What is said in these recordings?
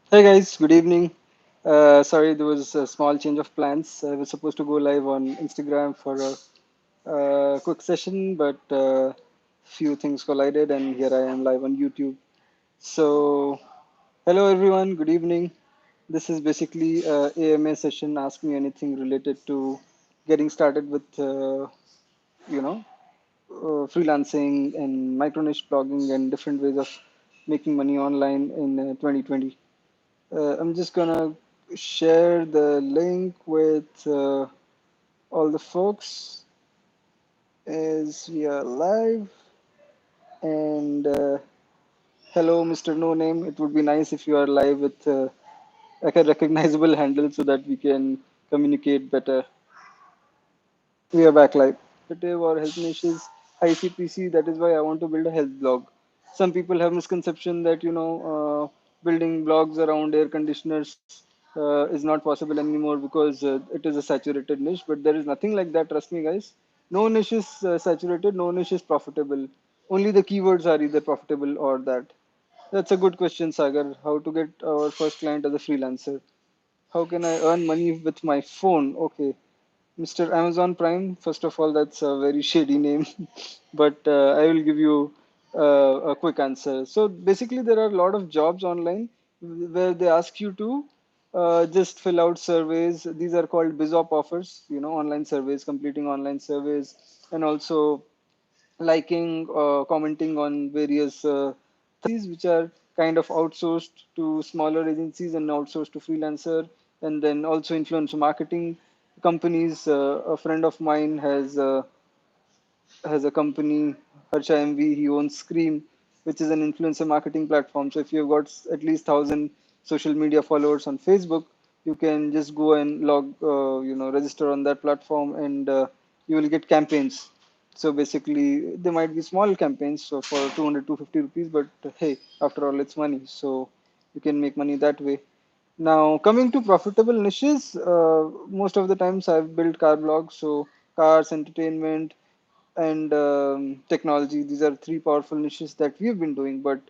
Hey guys, good evening. Sorry, there was a small change of plans. I was supposed to go live on Instagram for a quick session, but few things collided, and here I am live on YouTube. So, hello everyone, good evening. This is basically a AMA session. Ask me anything related to getting started with, you know, freelancing and micro niche blogging and different ways of making money online in 2020. I'm just gonna share the link with all the folks as we are live. And hello, Mr. No Name. It would be nice if you are live with like a recognizable handle so that we can communicate better. We are back live. Or health niches, ICPC. That is why I want to build a health blog. Some people have misconception that building blogs around air conditioners is not possible anymore because it is a saturated niche. But there is nothing like that. Trust me, guys. No niche is saturated. No niche is profitable. Only the keywords are either profitable or that. That's a good question, Sagar. How to get our first client as a freelancer? How can I earn money with my phone? Okay. Mr. Amazon Prime, first of all, that's a very shady name, but I will give you a quick answer. So basically, there are a lot of jobs online where they ask you to just fill out surveys. These are called BizOp offers, online surveys, completing online surveys, and also liking, commenting on various things which are kind of outsourced to smaller agencies and outsourced to freelancer, and then also influencer marketing companies. A friend of mine has a company, Harsha MV. He owns Scream, which is an influencer marketing platform. So if you've got at least 1,000 social media followers on Facebook, you can just go and register on that platform, and you will get campaigns. So basically, there might be small campaigns so for 200, 250 rupees, but hey, after all, it's money. So you can make money that way. Now, coming to profitable niches, most of the times I've built car blogs, so cars, entertainment, and technology. These are three powerful niches that we've been doing. But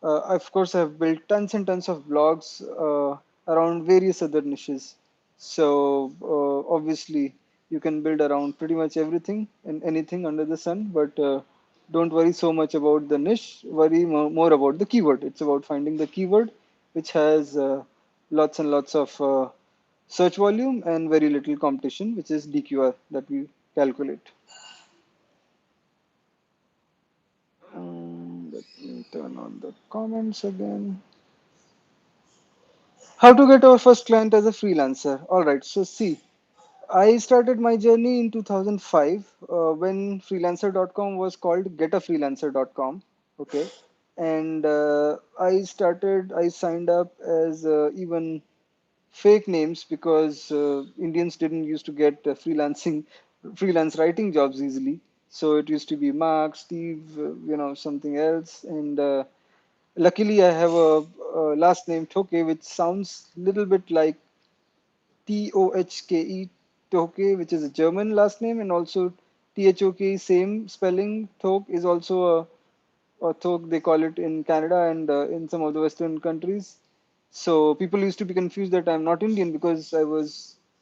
of course, I've built tons and tons of blogs around various other niches. So obviously, you can build around pretty much everything and anything under the sun. But don't worry so much about the niche. Worry more about the keyword. It's about finding the keyword which has lots and lots of search volume and very little competition, which is DQR that we calculate. Let me turn on the comments again. How to get our first client as a freelancer. All right, so see, I started my journey in 2005 when freelancer.com was called getafreelancer.com. Okay. And I signed up as even fake names because Indians didn't used to get freelance writing jobs easily. So it used to be Mark, Steve, something else. And luckily, I have a last name Thoke, which sounds a little bit like Thoke, Thoke, which is a German last name, and also Thok, same spelling. Thoke is also or Thoke, they call it in Canada and in some of the Western countries. So people used to be confused that I'm not Indian because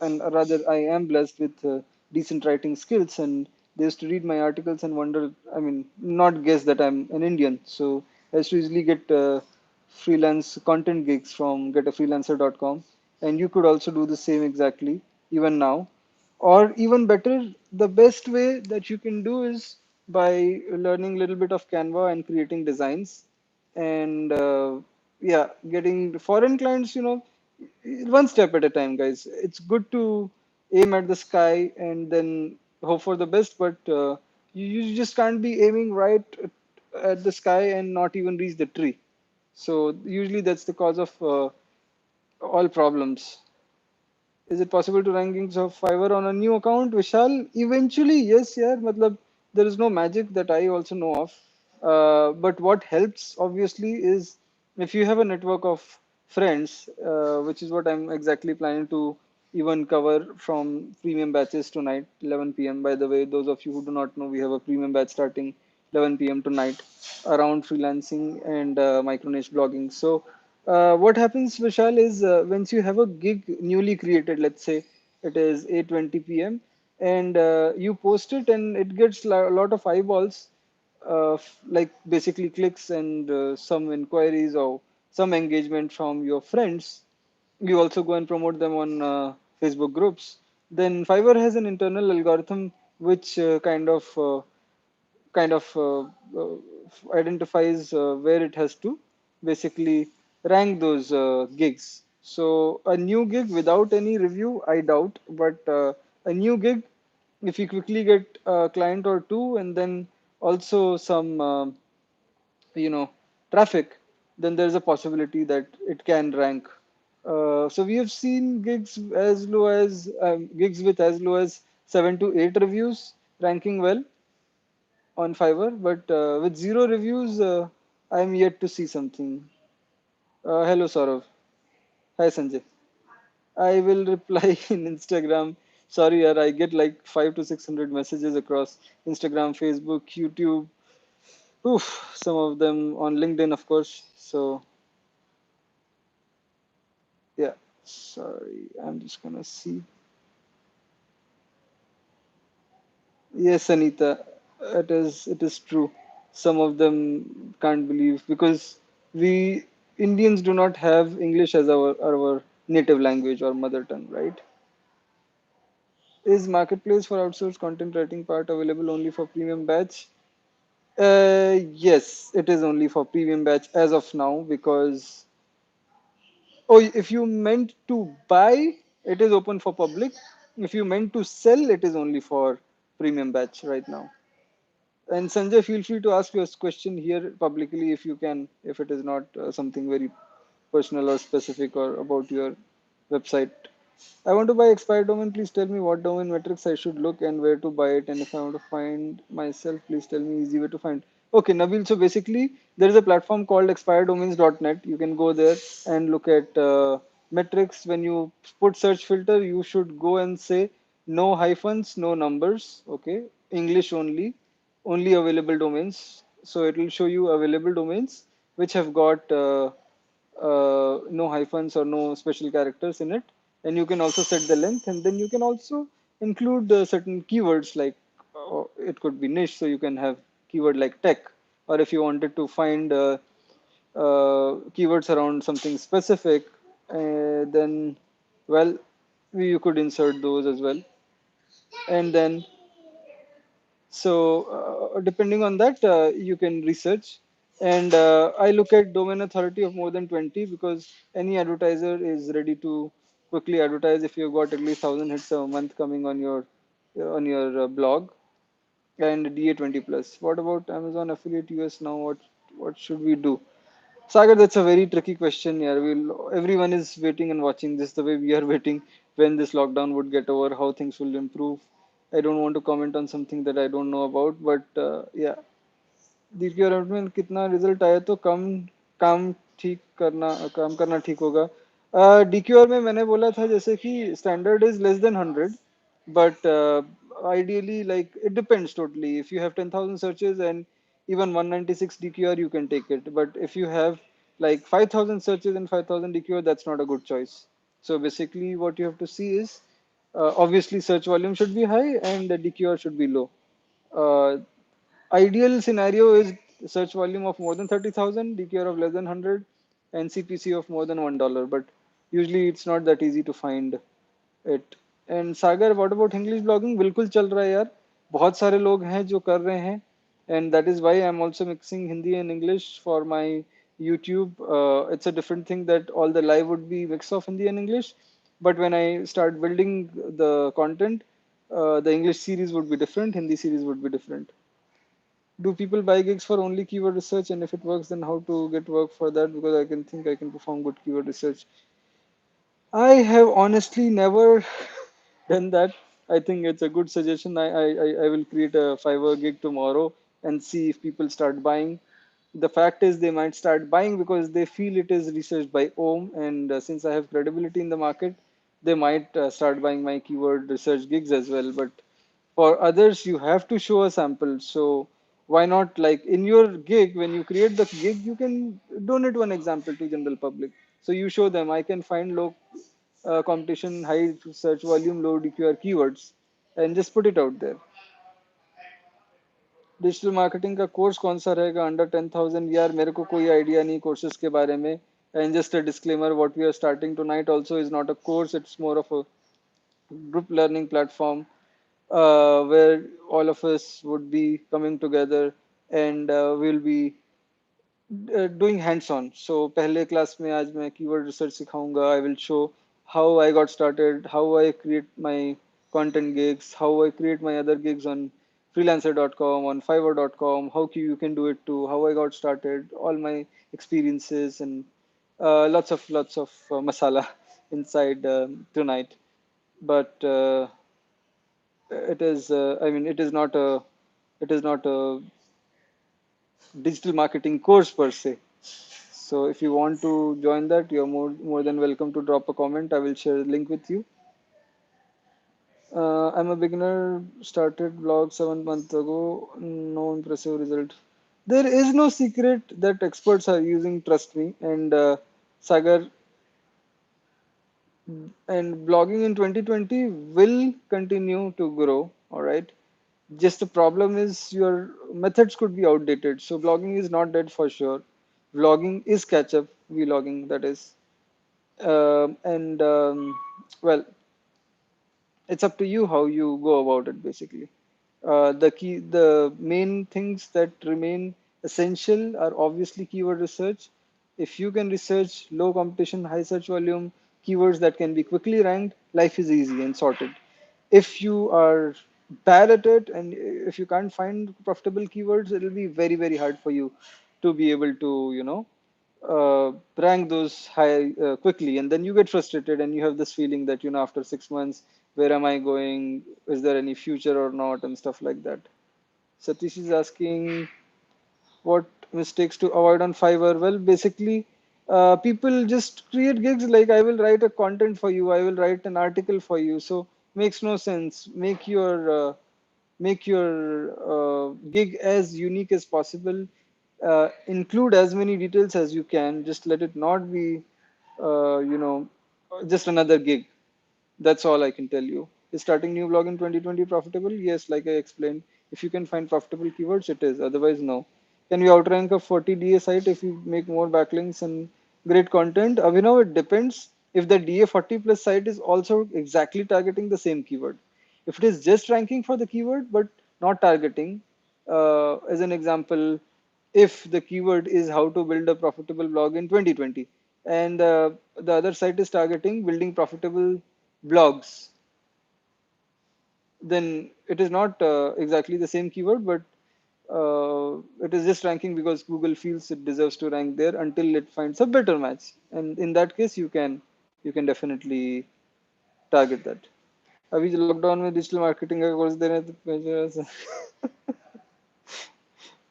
and rather, I am blessed with decent writing skills, and they used to read my articles and wonder, I mean, not guess that I'm an Indian. So I used to easily get freelance content gigs from getafreelancer.com, and you could also do the same exactly, even now. Or even better, the best way that you can do is by learning a little bit of Canva and creating designs. And yeah, getting foreign clients, one step at a time, guys. It's good to aim at the sky and then hope for the best, but you just can't be aiming right at the sky and not even reach the tree. So usually that's the cause of all problems. Is it possible to rankings of Fiverr on a new account, Vishal? Eventually, yes, yeah. Matlab, there is no magic that I also know of. But what helps, obviously, is if you have a network of friends, which is what I'm exactly planning to even cover from premium batches tonight, 11 p.m. By the way, those of you who do not know, we have a premium batch starting 11 p.m. tonight around freelancing and micro niche blogging. So What happens, Vishal, is once you have a gig newly created, let's say it is 8:20 p.m. and you post it and it gets a lot of eyeballs, like basically clicks and some inquiries or some engagement from your friends. You also go and promote them on Facebook groups. Then Fiverr has an internal algorithm which kind of identifies where it has to basically rank those gigs. So a new gig without any review, I doubt, but a new gig, if you quickly get a client or two, and then also some traffic, then there's a possibility that it can rank. So we have seen gigs with as low as 7 to 8 reviews ranking well on Fiverr, but with zero reviews, I'm yet to see something. Hello, Saurav. Hi, Sanjay. I will reply in Instagram. Sorry, yaar, I get like 500 to 600 messages across Instagram, Facebook, YouTube. Oof, some of them on LinkedIn, of course. So, yeah, sorry. I'm just gonna see. Yes, Anita, it is true. Some of them can't believe because we Indians do not have English as our native language or mother tongue, right? Is marketplace for outsourced content writing part available only for premium batch? Yes, it is only for premium batch as of now because if you meant to buy, it is open for public. If you meant to sell, it is only for premium batch right now. And Sanjay, feel free to ask your question here publicly if you can, if it is not something very personal or specific or about your website. I want to buy expired domain. Please tell me what domain metrics I should look and where to buy it. And if I want to find myself, please tell me easy way to find. Okay, Nabil. So basically, there is a platform called expireddomains.net. You can go there and look at metrics. When you put search filter, you should go and say no hyphens, no numbers. Okay, English only, only available domains. So it will show you available domains which have got no hyphens or no special characters in it. And you can also set the length, and then you can also include certain keywords like it could be niche, so you can have keyword like tech, or if you wanted to find keywords around something specific, then well, you could insert those as well. And then depending on that, you can research. And I look at domain authority of more than 20 because any advertiser is ready to quickly advertise if you've got at least 1,000 hits a month coming on your blog and DA 20 plus. What about Amazon affiliate US now? What should we do? Sagar, that's a very tricky question. Yeah, everyone is waiting and watching this the way we are waiting when this lockdown would get over, how things will improve. I don't want to comment on something that I don't know about, but yeah, DQR में कितना result आया तो काम करना ठीक होगा. DQR में मैंने बोला था जैसे कि standard is less than 100, but ideally like it depends totally. If you have 10,000 searches and even 196 DQR, you can take it. But if you have like 5,000 searches and 5,000 DQR, that's not a good choice. So basically, what you have to see is obviously search volume should be high and the DQR should be low. Uh, Ideal scenario is search volume of more than 30,000, DKR of less than 100, and CPC of more than $1. But usually it's not that easy to find it. And Sagar, what about English blogging? बिल्कुल चल रहा है यार. बहुत सारे लोग हैं जो कर रहे हैं. And that is why I'm also mixing Hindi and English for my YouTube. It's a different thing that all the live would be mix of Hindi and English. But when I start building the content, the English series would be different, Hindi series would be different. Do people buy gigs for only keyword research? And if it works, then how to get work for that? Because I can think I can perform good keyword research. I have honestly never done that. I think it's a good suggestion. I will create a Fiverr gig tomorrow and see if people start buying. The fact is, they might start buying because they feel it is researched by Om, and since I have credibility in the market, they might start buying my keyword research gigs as well. But for others, you have to show a sample. So Why not, like in your gig, when you create the gig, you can donate one example to general public. So you show them, I can find low competition, high search volume, low DQR keywords, and just put it out there. Digital marketing का course कौन सा रहेगा under 10,000? यार मेरे को कोई idea नहीं courses के बारे में. And just a disclaimer, what we are starting tonight also is not a course, it's more of a group learning platform, where all of us would be coming together, and we'll be doing hands on. So पहले class में आज मैं keyword research सिखाऊंगा. I will show how I got started, how I create my content gigs, how I create my other gigs on freelancer.com, on fiverr.com, how you can do it too, how I got started, all my experiences, and lots of masala inside tonight. But it is I mean it is not a digital marketing course per se. So if you want to join that, you're more than welcome to drop a comment. I will share the link with you. I'm a beginner, started blog 7 months ago, no impressive result. There is no secret that experts are using, trust me. And Sagar, and blogging in 2020 will continue to grow, all right? Just the problem is your methods could be outdated. So blogging is not dead for sure. Vlogging is catch up, vlogging that is. And well, it's up to you how you go about it basically. The main things that remain essential are obviously keyword research. If you can research low competition, high search volume keywords that can be quickly ranked, life is easy and sorted. If you are bad at it and if you can't find profitable keywords, it will be very, very hard for you to be able to, rank those high quickly. And then you get frustrated and you have this feeling that, after 6 months, where am I going? Is there any future or not? And stuff like that. Satish is asking, what mistakes to avoid on Fiverr? Well, basically, people just create gigs like, I will write a content for you, I will write an article for you. So makes no sense. Make your gig as unique as possible. Include as many details as you can. Just let it not be, just another gig. That's all I can tell you. Is starting new blog in 2020 profitable? Yes, like I explained. If you can find profitable keywords, it is. Otherwise, no. Can we outrank a 40 DA site if you make more backlinks and great content? Abhinav, it depends. If the DA 40 plus site is also exactly targeting the same keyword. If it is just ranking for the keyword but not targeting, as an example, if the keyword is how to build a profitable blog in 2020 and the other site is targeting building profitable blogs, then it is not exactly the same keyword, but it is just ranking because Google feels it deserves to rank there until it finds a better match. And in that case, you can definitely target that. अभी जो lockdown में digital marketing का course दे रहे हैं तो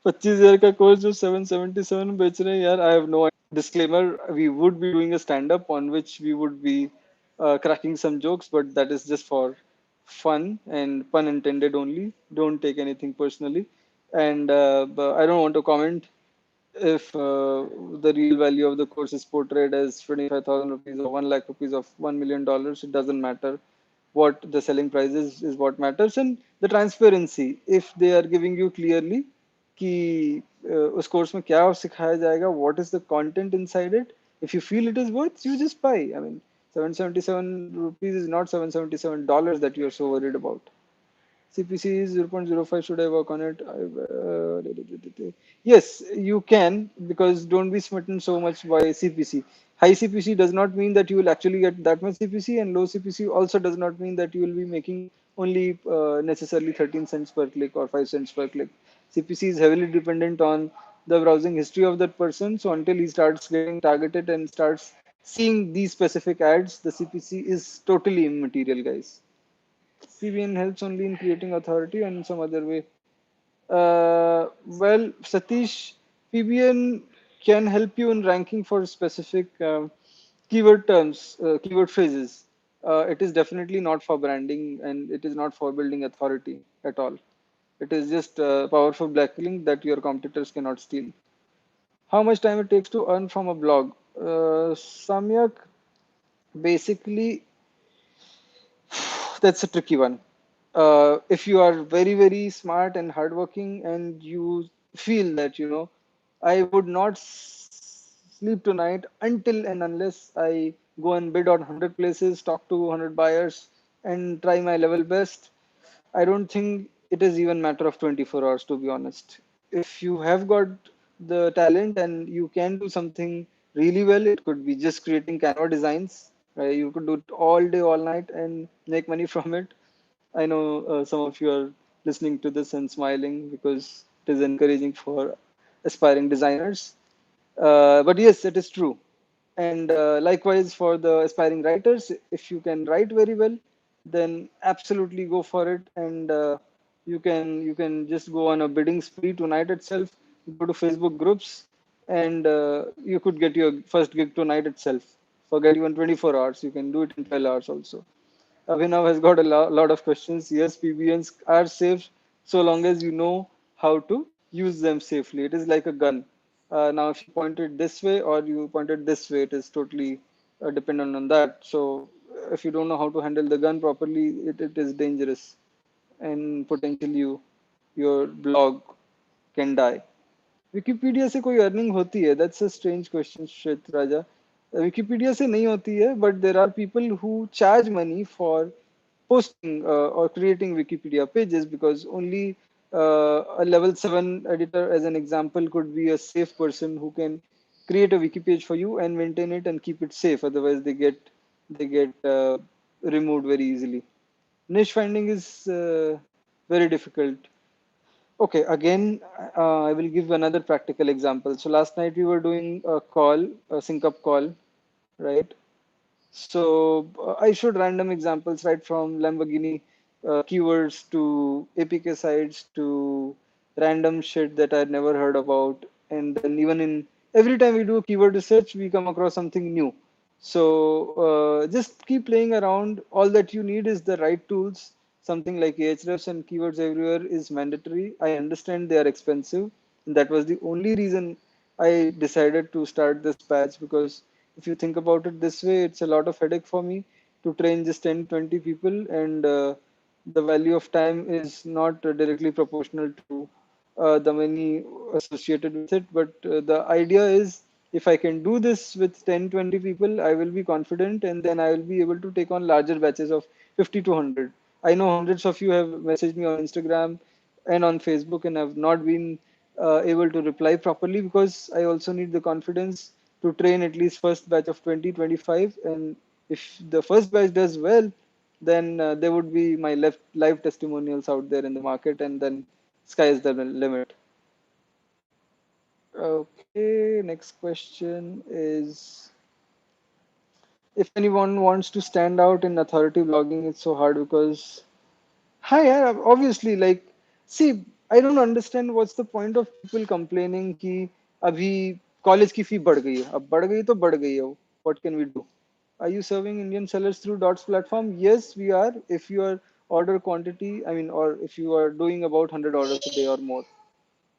25,000 का course जो 777 बेच रहे हैं यार. I have no idea. Disclaimer, we would be doing a stand up on which we would be cracking some jokes, but that is just for fun and pun intended only. Don't take anything personally. And but I don't want to comment if the real value of the course is portrayed as 25,000 rupees or 1 lakh rupees of $1 million. It doesn't matter. What the selling price is what matters. And the transparency, if they are giving you clearly कि उस course में क्या सिखाया जाएगा, what is the content inside it. If you feel it is worth, you just buy. I mean, 777 rupees is not $777 that you are so worried about. CPC is 0.05. Should I work on it? Yes, you can, because don't be smitten so much by CPC. High CPC does not mean that you will actually get that much CPC, and low CPC also does not mean that you will be making only necessarily 13 cents per click or 5 cents per click. CPC is heavily dependent on the browsing history of that person. So until he starts getting targeted and starts seeing these specific ads, the CPC is totally immaterial, guys. PBN helps only in creating authority and some other way. Well, Satish, PBN can help you in ranking for specific keyword terms, keyword phrases. It is definitely not for branding and it is not for building authority at all. It is just a powerful backlink that your competitors cannot steal. How much time it takes to earn from a blog? Samyak, basically, that's a tricky one. If you are very, very smart and hardworking and you feel that, I would not sleep tonight until and unless I go and bid on 100 places, talk to 100 buyers, and try my level best, I don't think it is even matter of 24 hours, to be honest. If you have got the talent and you can do something really well, it could be just creating Canva designs. You could do it all day, all night, and make money from it. I know some of you are listening to this and smiling because it is encouraging for aspiring designers. But yes, it is true. And likewise for the aspiring writers, if you can write very well, then absolutely go for it. And you can just go on a bidding spree tonight itself. Go to Facebook groups, and you could get your first gig tonight itself. Forget even 24 hours. You can do it in 12 hours also. Abhinav has got a lot of questions. Yes, PBNs are safe so long as you know how to use them safely. It is like a gun. Now, if you point it this way or you point it this way, it is totally dependent on that. So, if you don't know how to handle the gun properly, it is dangerous and potentially your blog can die. Wikipedia से कोई earning होती है? That's a strange question, श्वेत राजा. Wikipedia से नहीं होती है, but there are people who charge money for posting or creating Wikipedia pages, because only a level 7 editor, as an example, could be a safe person who can create a wiki page for you and maintain it and keep it safe. Otherwise, they get removed very easily. Niche finding is very difficult. Okay, again, I will give another practical example. So last night we were doing a call, a sync up call, right? So I showed random examples, right, from Lamborghini keywords to APK sites to random shit that I'd never heard about. And then even in every time we do keyword research, we come across something new. So just keep playing around. All that you need is the right tools. Something like Ahrefs and keywords everywhere is mandatory. I understand they are expensive. And that was the only reason I decided to start this batch, because if you think about it this way, it's a lot of headache for me to train just 10, 20 people, and the value of time is not directly proportional to the money associated with it. But the idea is, if I can do this with 10, 20 people, I will be confident, and then I will be able to take on larger batches of 50 to 100. I know hundreds of you have messaged me on Instagram and on Facebook, and have not been able to reply properly, because I also need the confidence to train at least first batch of 20, 25. And if the first batch does well, then there would be my live testimonials out there in the market, and then sky is the limit. Okay, next question is, if anyone wants to stand out in authority blogging, it's so hard because, hi, yeah, obviously, like, see, I don't understand what's the point of people complaining कि अभी college की fee बढ़ गई है. अब बढ़ गई तो बढ़ गई है. What can we do? Are you serving Indian sellers through Dots platform? Yes, we are. If your order quantity, I mean, or if you are doing about 100 orders a day or more.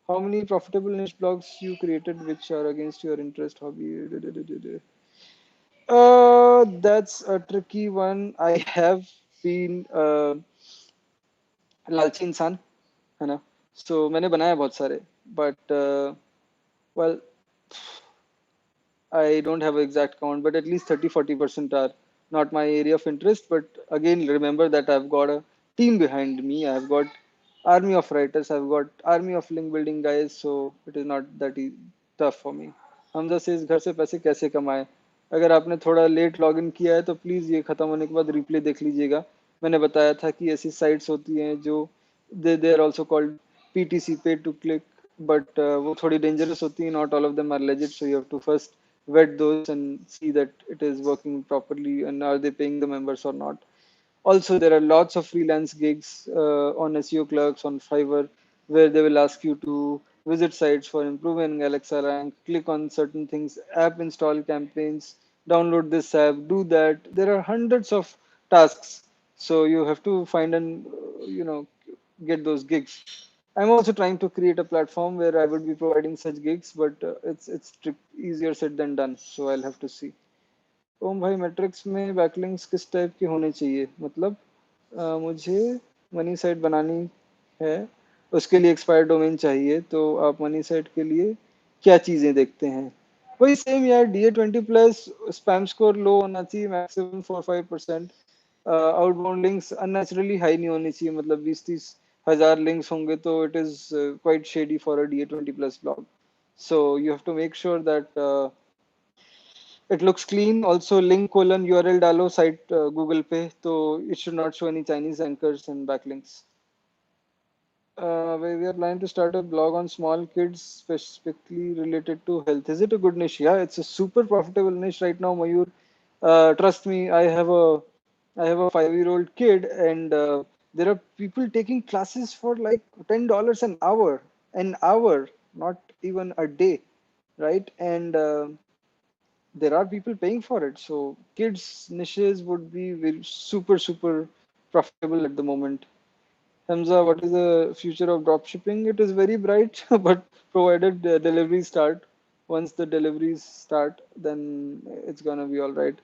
How many profitable niche blogs you created which are against your interest, hobby? That's a tricky one. I have been लालची इंसान, है ना. So मैंने बनाया बहुत सारे, but well, I don't have an exact count, but at least 30-40% are not my area of interest. But again, remember that I've got a team behind me. I've got army of writers. I've got army of link building guys. So it is not that tough for me. Hamza से घर से पैसे कैसे कमाए? अगर आपने थोड़ा late login किया है तो प्लीज़ ये ख़त्म होने के बाद रिप्ले देख लीजिएगा. मैंने बताया था कि ऐसी साइट्स होती हैं जो they are also called PTC, pay to click, but वो थोड़ी डेंजरस होती हैं. Not all of them are legit, so you have to first vet those and see that it is working properly and are they paying the members or not. Also, there are lots of freelance gigs on SEO clerks on Fiverr, where they will ask you to visit sites for improving Alexa rank, click on certain things, app install campaigns, download this app, do that. There are hundreds of tasks, so you have to find and get those gigs. I'm also trying to create a platform where I would be providing such gigs, but easier said than done. So I'll have to see. ओम भाई matrix में backlinks किस type के होने चाहिए मतलब मुझे money site बनानी है उसके लिए एक्सपायर्ड डोमेन चाहिए तो आप मनी साइट के लिए क्या चीज़ें देखते हैं वही सेम यार DA20 plus spam score low होना चाहिए maximum 4-5% outbound links unnaturally high नहीं होनी चाहिए मतलब 20-30 हजार लिंक्स होंगे तो it is quite shady for a DA20 plus blog so you have to make sure that it looks clean. Also, link colon URL डालो site Google पे तो it should not show any Chinese anchors and backlinks. We are planning to start a blog on small kids specifically related to health. Is it a good niche? Yeah, it's a super profitable niche right now, Mayur. Trust me, I have a 5-year-old kid, and there are people taking classes for like $10 an hour, not even a day, right? And there are people paying for it. So kids niches would be very super profitable at the moment. Hamza, what is the future of dropshipping? It is very bright, but provided the deliveries start. Once the deliveries start, then it's gonna be all right.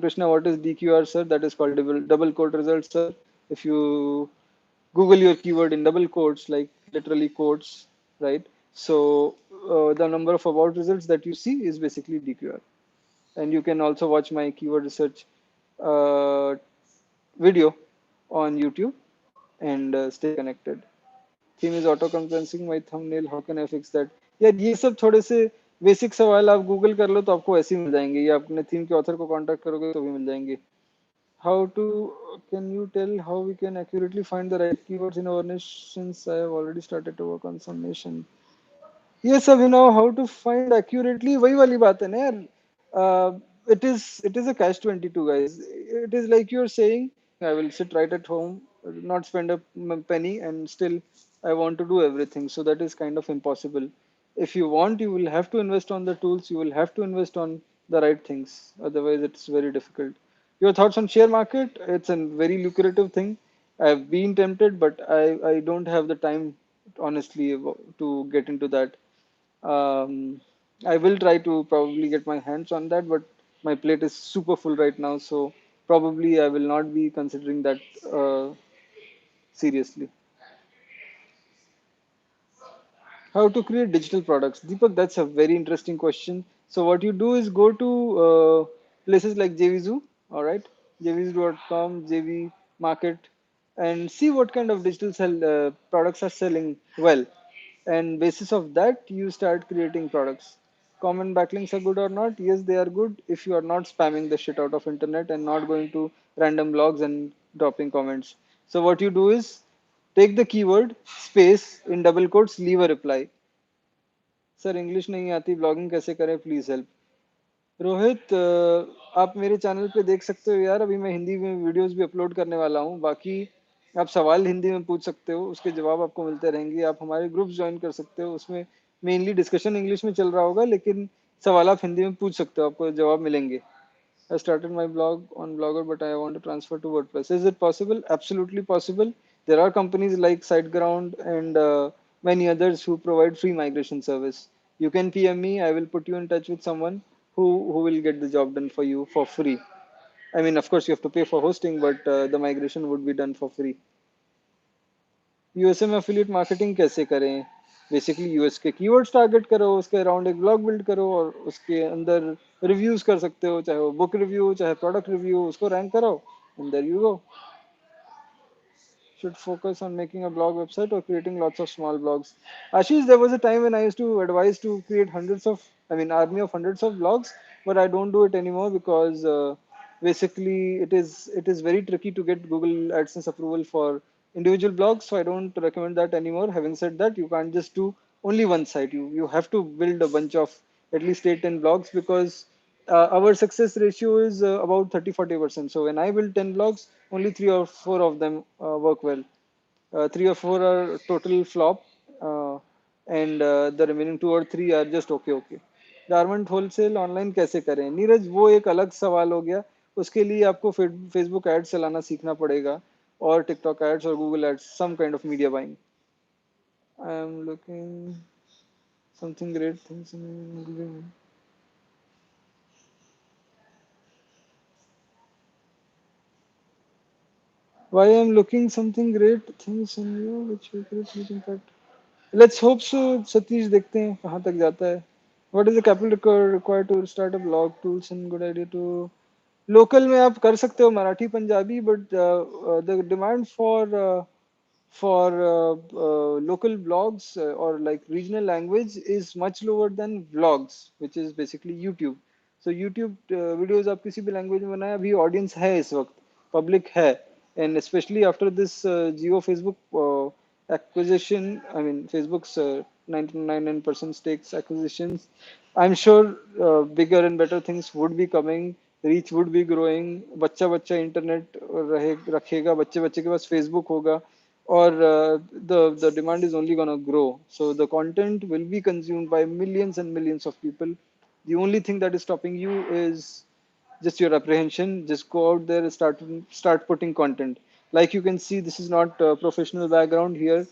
Krishna, what is DQR, sir? That is called double quote results, sir. If you Google your keyword in double quotes, like literally quotes, right? So the number of about results that you see is basically DQR. And you can also watch my keyword research uh, video on YouTube and stay connected. Theme is auto completing my thumbnail. How can I fix that? यार ये सब थोड़े से basic सवाल आप Google कर लो तो आपको ऐसे ही मिल जाएंगे या अपने थीम के ऑथर को कांटेक्ट करोगे तो भी मिल जाएंगे. How to can you tell how we can accurately find the right keywords in our niche since I have already started to work on some niche and ये सब you know how to find accurately वही वाली बात है ना यार it is a catch 22 guys it is like you're saying I will sit right at home not spend a penny and still I want to do everything so that is kind of impossible if you want you will have to invest on the tools you will have to invest on the right things otherwise it's very difficult your thoughts on share market it's a very lucrative thing I've been tempted but I don't have the time honestly to get into that I will try to probably get my hands on that, but my plate is super full right now, so probably I will not be considering that seriously. How to create digital products? Deepak, that's a very interesting question. So what you do is go to places like JVZoo, all right, jvzoo.com, JV Market, and see what kind of digital products are selling well. And basis of that, you start creating products. Common backlinks are good or not? Yes, they are good if you are not spamming the shit out of internet and not going to random blogs and dropping comments. So what you do is take the keyword space in double quotes, leave a reply. Sir English नहीं आती blogging कैसे करें please help Rohit आप मेरे channel पे देख सकते हो यार अभी मैं हिंदी में वीडियोस भी अपलोड करने वाला हूँ बाकी आप सवाल हिंदी में पूछ सकते हो उसके जवाब आपको मिलते रहेंगे आप हमारे ग्रुप्स ज्वाइन कर सकते हो उसमें मेनली डिस्कशन इंग्लिश में चल रहा होगा लेकिन सवाल आप हिंदी में पूछ सकते हो आपको जवाब मिलेंगे I started my blog on Blogger, but I want to transfer to WordPress. Is it possible? Absolutely possible. There are companies like SiteGround and many others who provide free migration service. You can PM me. I will put you in touch with someone who will get the job done for you for free. I mean, of course, you have to pay for hosting, but the migration would be done for free. USA में affiliate marketing कैसे करें basically US के keywords target करो उसके around एक blog build करो और उसके अंदर रिव्यूज कर सकते हो चाहे वो बुक रिव्यू चाहे प्रोडक्ट रिव्यू उसको रैंक करो and there you go should focus on making a blog website or creating lots of small blogs. Ashish, there was a time when I used to advise to create army of hundreds of blogs, but I don't do it anymore because basically it is very tricky to get Google AdSense approval for individual blogs. So I don't recommend that anymore. Having said that, you can't just do only one site. You have to build a bunch of at least 8-10 blogs because our success ratio is about 30-40%. So when I build 10 blogs, only 3 or 4 of them work well. 3 or 4 are total flop, and the remaining 2 or 3 are just okay. Garment wholesale online कैसे करें नीरज वो एक अलग सवाल हो गया उसके लिए आपको फेसबुक एड्स चलाना सीखना पड़ेगा और टिकटॉक एड्स और Google ads some kind of media buying I am looking something great things in why I'm looking something great things in you which will create huge impact. Let's hope so. Satish देखते हैं कहाँ तक जाता है. What is the capital required to start a blog? Tools and good idea to local में आप कर सकते हो Marathi Punjabi but the demand for local blogs or like regional language is much lower than vlogs, which is basically YouTube. So YouTube videos आप किसी भी language में बनाए अभी audience है इस वक्त public है and especially after this Jio Facebook acquisition, I mean Facebook's 99% stakes acquisitions, I'm sure bigger and better things would be coming. Reach would be growing. बच्चा बच्चा इंटरनेट रहे रखेगा बच्चे बच्चे के पास फेसबुक होगा or the demand is only going to grow. So the content will be consumed by millions and millions of people. The only thing that is stopping you is just your apprehension. Just go out there and start putting content. Like you can see, this is not a professional background here.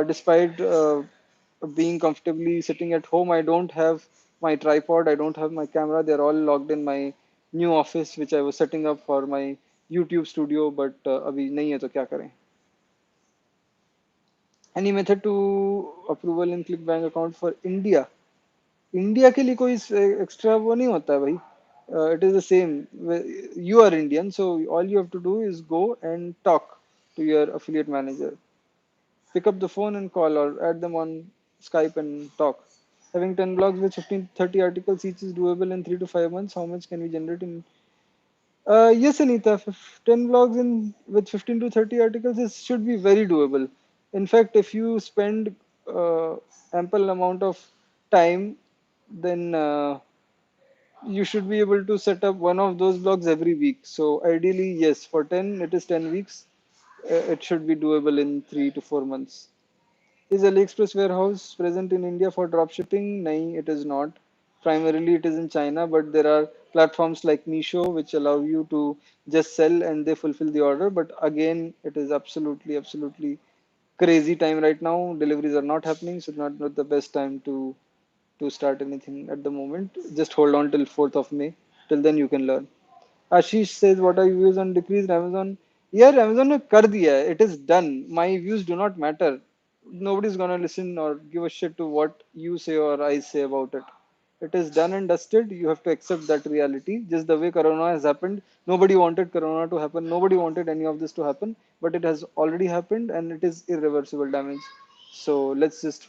Despite being comfortably sitting at home, I don't have my tripod. I don't have my camera. They're all logged in my new office, which I was setting up for my YouTube studio. But अभी नहीं है तो क्या करें? Any method to approval in ClickBank account for India? India के लिए कोई extra वो नहीं होता है भाई. It is the same. You are Indian, so all you have to do is go and talk to your affiliate manager. Pick up the phone and call or add them on Skype and talk. Having 10 blogs with 15 30 articles each is doable in 3 to 5 months. How much can we generate in yes, Anita, 10 blogs in with 15 to 30 articles is should be very doable. In fact, if you spend ample amount of time, then you should be able to set up one of those blogs every week. So ideally, yes, for 10, it is 10 weeks. It should be doable in 3 to 4 months. Is AliExpress warehouse present in India for dropshipping? No, it is not. Primarily, it is in China, but there are platforms like Meesho which allow you to just sell and they fulfill the order. But again, it is absolutely, absolutely crazy time right now. Deliveries are not happening, so not the best time to start anything at the moment. Just hold on till 4th of May. Till then, you can learn. Ashish says, what are your views on decreased Amazon? Yeah, Amazon ने कर दिया है. It is done. My views do not matter. Nobody's gonna listen or give a shit to what you say or I say about it. It is done and dusted. You have to accept that reality. Just the way Corona has happened. Nobody wanted Corona to happen. Nobody wanted any of this to happen. But it has already happened and it is irreversible damage. So let's just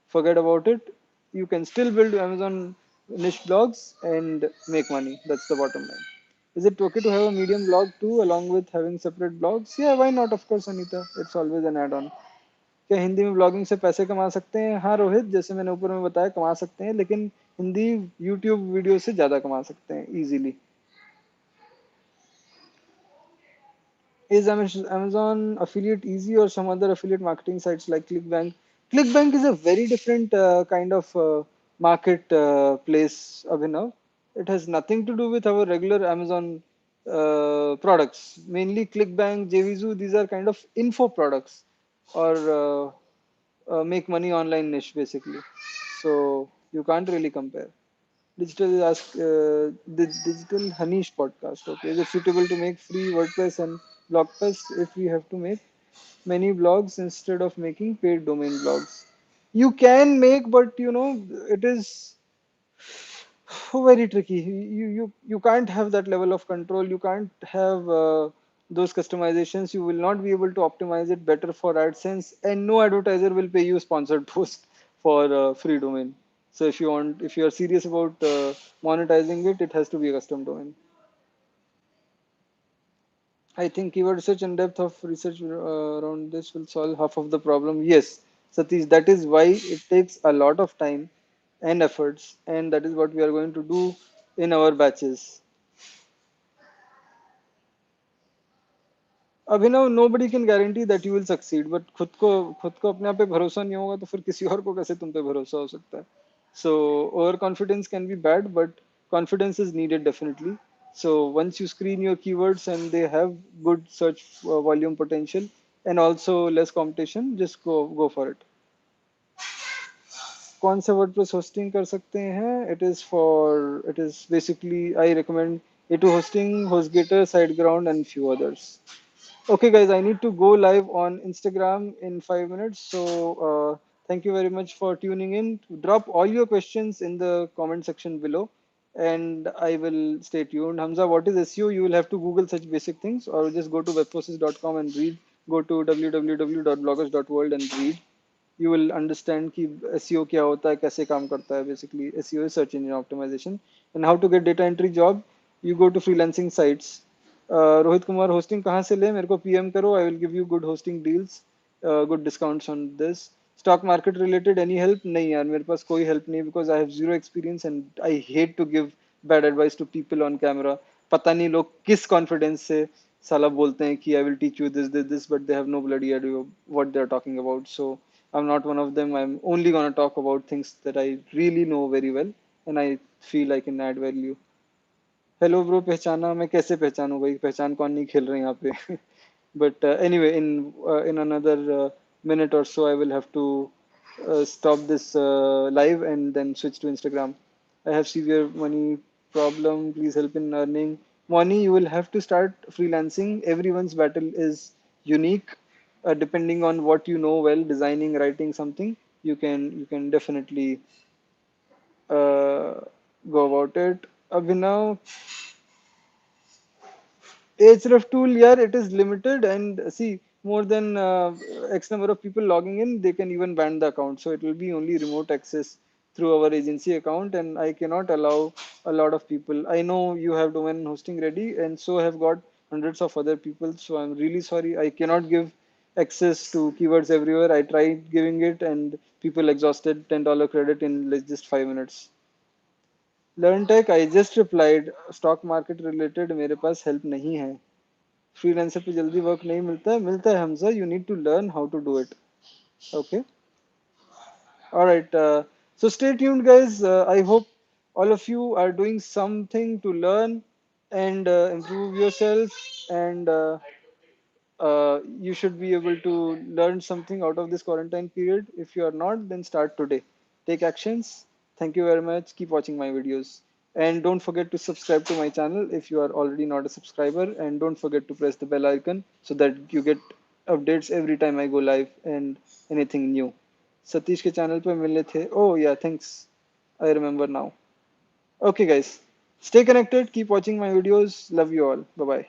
forget about it. You can still build Amazon niche blogs and make money. That's the bottom line. Is it okay to have a medium blog too, along with having separate blogs? Yeah, why not? Of course, Anita. It's always an add-on. क्या हिंदी में blogging से पैसे कमा सकते हैं? हाँ रोहित, जैसे मैंने ऊपर में बताया कमा सकते हैं, लेकिन हिंदी यूट्यूब वीडियो से ज़्यादा कमा सकते हैं easily. Is Amazon affiliate easy or some other affiliate marketing sites like ClickBank? ClickBank is a very different kind of market place, Abhinav. It has nothing to do with our regular Amazon products. Mainly ClickBank, JVZoo, these are kind of info products or make money online niche basically. So you can't really compare. The Digital Hanish podcast. Okay, is it suitable to make free WordPress and blog posts if we have to make many blogs instead of making paid domain blogs? You can make, but it is very tricky. You can't have that level of control. You can't have those customizations. You will not be able to optimize it better for AdSense, and no advertiser will pay you sponsored post for free domain. So if you are serious about monetizing it, it has to be a custom domain. I think keyword research and depth of research around this will solve half of the problem. Yes, Satish, that is why it takes a lot of time and efforts, and that is what we are going to do in our batches. Abhinav nobody can guarantee that you will succeed, but खुद को अपने आप पे भरोसा नहीं होगा तो फिर किसी और को कैसे तुम पे भरोसा हो सकता है. So overconfidence can be bad, but confidence is needed definitely. So once you screen your keywords and they have good search volume potential and also less competition, just go for it. कौन सा WordPress hosting कर सकते हैं? It is basically I recommend A2 hosting, HostGator, SiteGround, and few others. Okay, guys, I need to go live on Instagram in 5 minutes. So, thank you very much for tuning in. Drop all your questions in the comment section below, and I will stay tuned. Hamza, what is SEO? You will have to Google such basic things, or just go to webforces.com and read. Go to www.bloggers.world and read. You will understand कि SEO क्या होता है, कैसे काम करता है. Basically, SEO is search engine optimization. And how to get data entry job? You go to freelancing sites. Rohit Kumar hosting कहाँ से ले? मेरे को PM करो. I will give you good hosting deals, good discounts on this. Stock market related any help? नहीं यार, मेरे पास कोई help नहीं, because I have zero experience and I hate to give bad advice to people on camera. पता नहीं लोग किस confidence से साला बोलते हैं कि I will teach you this, but they have no bloody idea what they are talking about. So I'm not one of them. I'm only gonna talk about things that I really know very well and I feel I can add value. Hello bro, पहचाना? मैं कैसे पहचानूं भाई? पहचान कौन नहीं खेल रहे यहाँ पे. But anyway, in another minute or so I will have to stop this live and then switch to Instagram. I have severe money problem, please help in earning money. You will have to start freelancing. Everyone's battle is unique. Depending on what you know well, designing, writing something, you can definitely uh, go about it. Abhinav, Href tool, yeah, it is limited, and see, more than X number of people logging in, they can even ban the account. So it will be only remote access through our agency account, and I cannot allow a lot of people. I know you have domain hosting ready, and so have got hundreds of other people. So I'm really sorry, I cannot give access to keywords everywhere. I tried giving it, and people exhausted $10 credit in just 5 minutes. Learn tech, I just replied. Stock market related मेरे पास help नहीं है. Freelancer पे जल्दी work नहीं मिलता है Hamza. You need to learn how to do it. Okay. All right. So stay tuned, guys. I hope all of you are doing something to learn and improve yourself, and you should be able to learn something out of this quarantine period. If you are not, then start today. Take actions. Thank you very much. Keep watching my videos. And don't forget to subscribe to my channel if you are already not a subscriber. And don't forget to press the bell icon so that you get updates every time I go live and anything new. Satish के channel पे मिलने थे. Oh yeah, thanks. I remember now. Okay guys, stay connected. Keep watching my videos. Love you all. Bye bye.